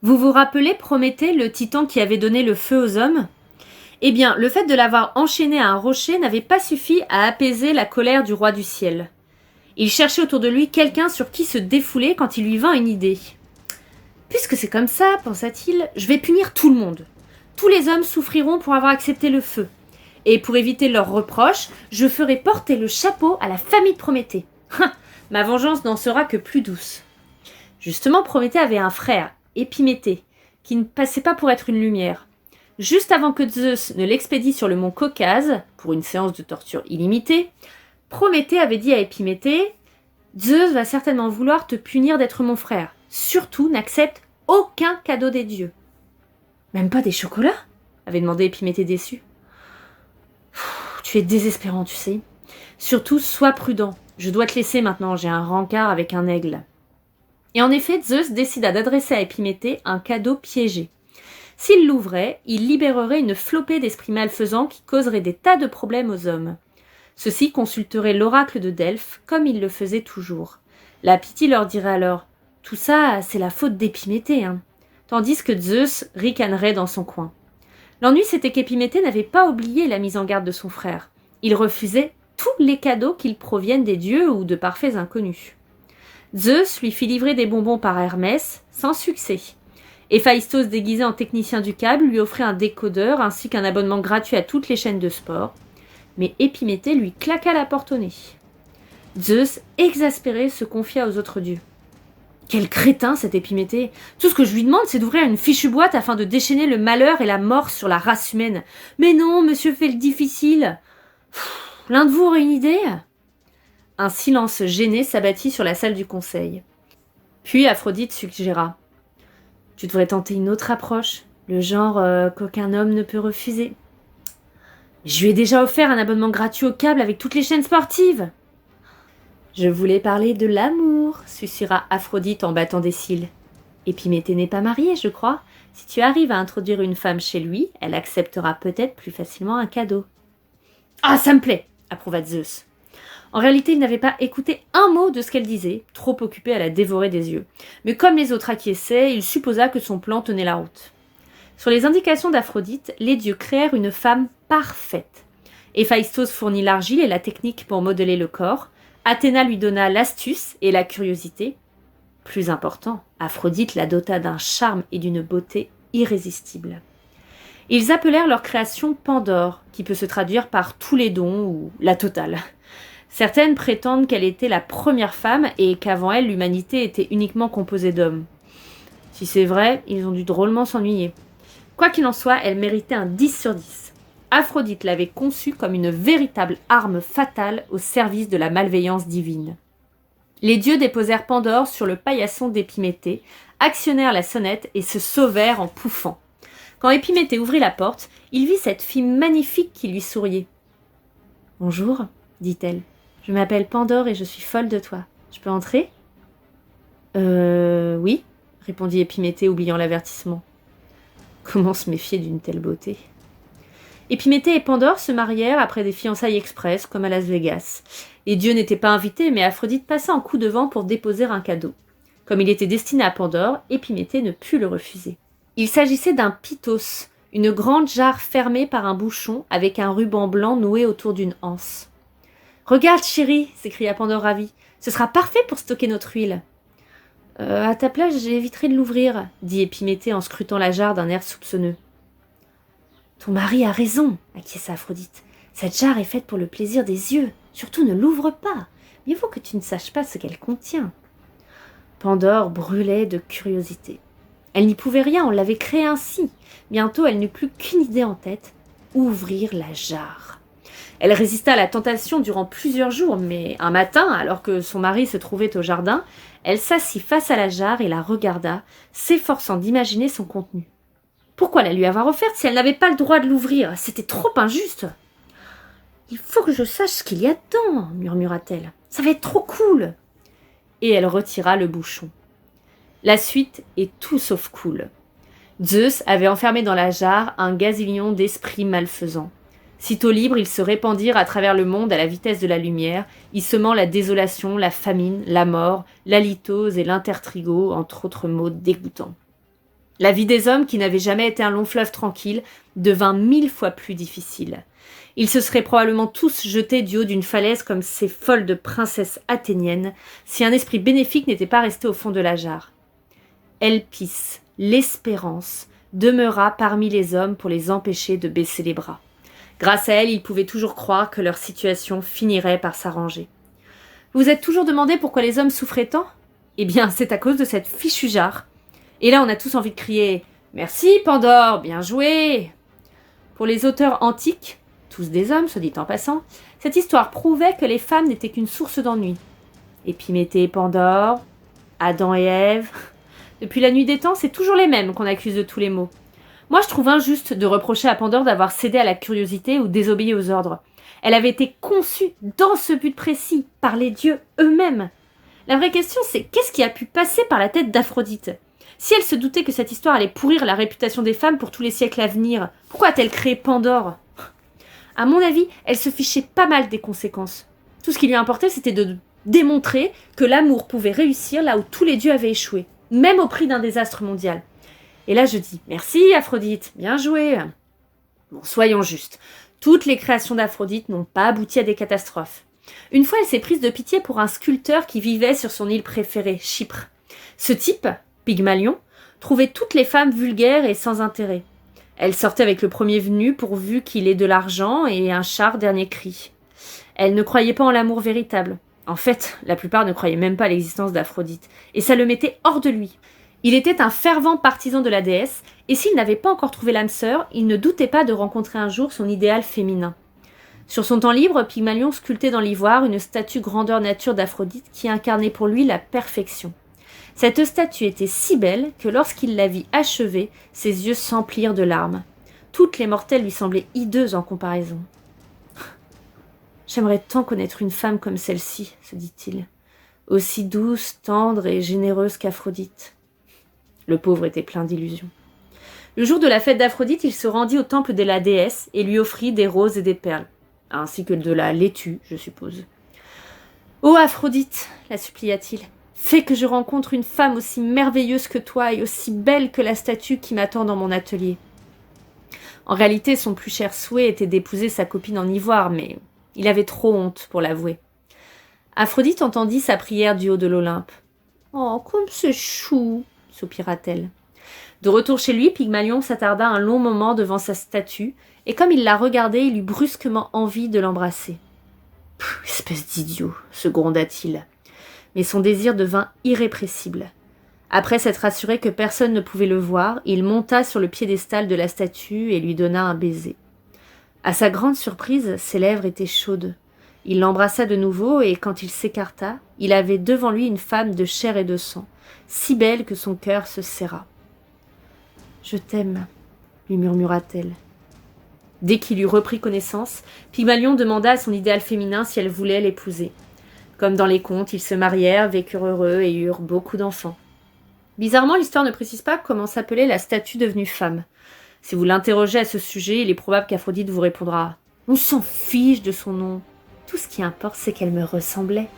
Vous vous rappelez Prométhée, le titan qui avait donné le feu aux hommes? Eh bien, le fait de l'avoir enchaîné à un rocher n'avait pas suffi à apaiser la colère du roi du ciel. Il cherchait autour de lui quelqu'un sur qui se défouler quand il lui vint une idée. Puisque c'est comme ça, pensa-t-il, je vais punir tout le monde. Tous les hommes souffriront pour avoir accepté le feu. Et pour éviter leurs reproches, je ferai porter le chapeau à la famille de Prométhée. Ma vengeance n'en sera que plus douce. Justement, Prométhée avait un frère, Épiméthée, qui ne passait pas pour être une lumière. Juste avant que Zeus ne l'expédie sur le mont Caucase, pour une séance de torture illimitée, Prométhée avait dit à Épiméthée « Zeus va certainement vouloir te punir d'être mon frère. Surtout, n'accepte aucun cadeau des dieux. » « Même pas des chocolats ?» avait demandé Épiméthée déçu. « Tu es désespérant, tu sais. Surtout, sois prudent. Je dois te laisser maintenant, j'ai un rencard avec un aigle. » Et en effet, Zeus décida d'adresser à Épiméthée un cadeau piégé. S'il l'ouvrait, il libérerait une flopée d'esprits malfaisants qui causeraient des tas de problèmes aux hommes. Ceux-ci consulteraient l'oracle de Delphes, comme ils le faisaient toujours. La Pythie leur dirait alors « Tout ça, c'est la faute d'Épiméthée, hein », tandis que Zeus ricanerait dans son coin. L'ennui, c'était qu'Épiméthée n'avait pas oublié la mise en garde de son frère. Il refusait tous les cadeaux qu'ils proviennent des dieux ou de parfaits inconnus. Zeus lui fit livrer des bonbons par Hermès, sans succès. Héphaïstos, déguisé en technicien du câble, lui offrait un décodeur ainsi qu'un abonnement gratuit à toutes les chaînes de sport. Mais Épiméthée lui claqua la porte au nez. Zeus, exaspéré, se confia aux autres dieux. Quel crétin, cet Épiméthée! Tout ce que je lui demande, c'est d'ouvrir une fichue boîte afin de déchaîner le malheur et la mort sur la race humaine. Mais non, monsieur fait le difficile. L'un de vous aurait une idée? Un silence gêné s'abattit sur la salle du conseil. Puis Aphrodite suggéra. Tu devrais tenter une autre approche, le genre qu'aucun homme ne peut refuser. Je lui ai déjà offert un abonnement gratuit au câble avec toutes les chaînes sportives. Je voulais parler de l'amour, susurra Aphrodite en battant des cils. Épiméthée n'est pas mariée, je crois. Si tu arrives à introduire une femme chez lui, elle acceptera peut-être plus facilement un cadeau. Ah, ça me plaît, approuva Zeus. En réalité, il n'avait pas écouté un mot de ce qu'elle disait, trop occupé à la dévorer des yeux. Mais comme les autres acquiesçaient, il supposa que son plan tenait la route. Sur les indications d'Aphrodite, les dieux créèrent une femme parfaite. Héphaïstos fournit l'argile et la technique pour modeler le corps. Athéna lui donna l'astuce et la curiosité. Plus important, Aphrodite la dota d'un charme et d'une beauté irrésistibles. Ils appelèrent leur création Pandore, qui peut se traduire par tous les dons ou la totale. Certaines prétendent qu'elle était la première femme et qu'avant elle, l'humanité était uniquement composée d'hommes. Si c'est vrai, ils ont dû drôlement s'ennuyer. Quoi qu'il en soit, elle méritait un 10 sur 10. Aphrodite l'avait conçue comme une véritable arme fatale au service de la malveillance divine. Les dieux déposèrent Pandore sur le paillasson d'Épiméthée, actionnèrent la sonnette et se sauvèrent en pouffant. Quand Épiméthée ouvrit la porte, il vit cette fille magnifique qui lui souriait. « Bonjour, dit-elle. Je m'appelle Pandore et je suis folle de toi. Je peux entrer ?»« Oui, répondit Épiméthée, oubliant l'avertissement. Comment se méfier d'une telle beauté ? Épiméthée et Pandore se marièrent après des fiançailles express, comme à Las Vegas. Les dieux n'étaient pas invités, mais Aphrodite passa en coup de vent pour déposer un cadeau. Comme il était destiné à Pandore, Épiméthée ne put le refuser. Il s'agissait d'un pythos, une grande jarre fermée par un bouchon avec un ruban blanc noué autour d'une anse. « Regarde, chérie !» s'écria Pandore ravie. « Ce sera parfait pour stocker notre huile. »« À ta place, j'éviterai de l'ouvrir, » dit Épiméthée en scrutant la jarre d'un air soupçonneux. « Ton mari a raison, » acquiesça Aphrodite. « Cette jarre est faite pour le plaisir des yeux. Surtout ne l'ouvre pas. Mieux vaut que tu ne saches pas ce qu'elle contient. » Pandore brûlait de curiosité. Elle n'y pouvait rien, on l'avait créée ainsi. Bientôt, elle n'eut plus qu'une idée en tête, ouvrir la jarre. Elle résista à la tentation durant plusieurs jours, mais un matin, alors que son mari se trouvait au jardin, elle s'assit face à la jarre et la regarda, s'efforçant d'imaginer son contenu. Pourquoi la lui avoir offerte si elle n'avait pas le droit de l'ouvrir? C'était trop injuste. « Il faut que je sache ce qu'il y a dedans, » murmura-t-elle. « Ça va être trop cool. » Et elle retira le bouchon. La suite est tout sauf cool. Zeus avait enfermé dans la jarre un gazillion d'esprits malfaisants. Sitôt libres, ils se répandirent à travers le monde à la vitesse de la lumière, y semant la désolation, la famine, la mort, l'halitose et l'intertrigo, entre autres mots dégoûtants. La vie des hommes, qui n'avait jamais été un long fleuve tranquille, devint 1000 fois plus difficile. Ils se seraient probablement tous jetés du haut d'une falaise comme ces folles de princesses athéniennes, si un esprit bénéfique n'était pas resté au fond de la jarre. Elpis, l'espérance, demeura parmi les hommes pour les empêcher de baisser les bras. Grâce à elle, ils pouvaient toujours croire que leur situation finirait par s'arranger. Vous vous êtes toujours demandé pourquoi les hommes souffraient tant ? Eh bien, c'est à cause de cette fichue jarre. Et là, on a tous envie de crier « Merci, Pandore, bien joué !» Pour les auteurs antiques, tous des hommes, soit dit en passant, cette histoire prouvait que les femmes n'étaient qu'une source d'ennui. Épiméthée et Pandore, Adam et Ève... Depuis la nuit des temps, c'est toujours les mêmes qu'on accuse de tous les maux. Moi, je trouve injuste de reprocher à Pandore d'avoir cédé à la curiosité ou désobéi aux ordres. Elle avait été conçue dans ce but précis, par les dieux eux-mêmes. La vraie question, c'est qu'est-ce qui a pu passer par la tête d'Aphrodite ? Si elle se doutait que cette histoire allait pourrir la réputation des femmes pour tous les siècles à venir, pourquoi a-t-elle créé Pandore ? À mon avis, elle se fichait pas mal des conséquences. Tout ce qui lui importait, c'était de démontrer que l'amour pouvait réussir là où tous les dieux avaient échoué, même au prix d'un désastre mondial. Et là, je dis « Merci, Aphrodite, bien joué !» Bon, soyons justes. Toutes les créations d'Aphrodite n'ont pas abouti à des catastrophes. Une fois, elle s'est prise de pitié pour un sculpteur qui vivait sur son île préférée, Chypre. Ce type, Pygmalion, trouvait toutes les femmes vulgaires et sans intérêt. Elle sortait avec le premier venu pourvu qu'il ait de l'argent et un char dernier cri. Elle ne croyait pas en l'amour véritable. En fait, la plupart ne croyaient même pas à l'existence d'Aphrodite, et ça le mettait hors de lui. Il était un fervent partisan de la déesse, et s'il n'avait pas encore trouvé l'âme sœur, il ne doutait pas de rencontrer un jour son idéal féminin. Sur son temps libre, Pygmalion sculptait dans l'ivoire une statue grandeur nature d'Aphrodite qui incarnait pour lui la perfection. Cette statue était si belle que lorsqu'il la vit achevée, ses yeux s'emplirent de larmes. Toutes les mortelles lui semblaient hideuses en comparaison. « J'aimerais tant connaître une femme comme celle-ci, » se dit-il, « aussi douce, tendre et généreuse qu'Aphrodite. » Le pauvre était plein d'illusions. Le jour de la fête d'Aphrodite, il se rendit au temple de la déesse et lui offrit des roses et des perles, ainsi que de la laitue, je suppose. « Ô Aphrodite, la supplia-t-il, fais que je rencontre une femme aussi merveilleuse que toi et aussi belle que la statue qui m'attend dans mon atelier. » En réalité, son plus cher souhait était d'épouser sa copine en ivoire, mais il avait trop honte pour l'avouer. Aphrodite entendit sa prière du haut de l'Olympe. « Oh, comme c'est chou !» soupira-t-elle. De retour chez lui, Pygmalion s'attarda un long moment devant sa statue, et comme il la regardait, il eut brusquement envie de l'embrasser. « Espèce d'idiot !» se gronda-t-il. Mais son désir devint irrépressible. Après s'être assuré que personne ne pouvait le voir, il monta sur le piédestal de la statue et lui donna un baiser. À sa grande surprise, ses lèvres étaient chaudes. Il l'embrassa de nouveau et, quand il s'écarta, il avait devant lui une femme de chair et de sang, si belle que son cœur se serra. « Je t'aime, » lui murmura-t-elle. Dès qu'il eut repris connaissance, Pygmalion demanda à son idéal féminin si elle voulait l'épouser. Comme dans les contes, ils se marièrent, vécurent heureux et eurent beaucoup d'enfants. Bizarrement, l'histoire ne précise pas comment s'appelait la statue devenue femme. Si vous l'interrogez à ce sujet, il est probable qu'Aphrodite vous répondra « On s'en fiche de son nom. Tout ce qui importe, c'est qu'elle me ressemblait. »